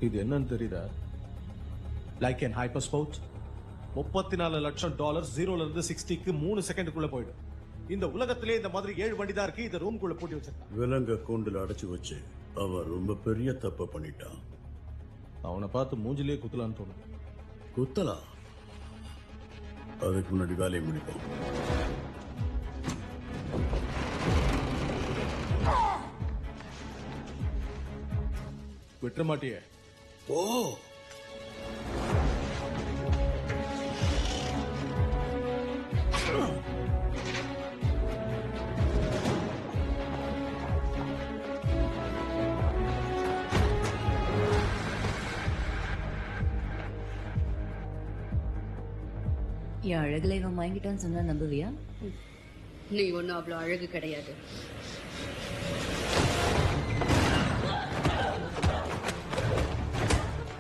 இது என்னன்னு தெரியுதா? லைக் என் ஹைப்பர் ஸ்போர்ட் $34 லட்சம் ஜீரோல இருந்து 60க்கு 3 செகண்டுக்குள்ள போயிடும். இந்த உலகத்திலே இந்த மாதிரி 7 வண்டி தான் இருக்கு. இந்த ரூம்குள்ள பூட்டி வச்சிருக்கான். விலங்க கூண்டுல அடைச்சு வச்சு அவன் ரொம்ப பெரிய தப்ப பண்ணிட்டான். அவனை பார்த்து மூஞ்சிலேயே குத்தலான்னு தோணும். குத்தலா? அதுக்கு முன்னாடி வேலையை முடிப்போம். விட்டுற மாட்டியே? ஓ, என் அழகுல இவன் வாங்கிட்டான்னு சொன்னா நம்புவியா? நீ ஒன்னும் அவ்வளவு அழகு கிடையாது.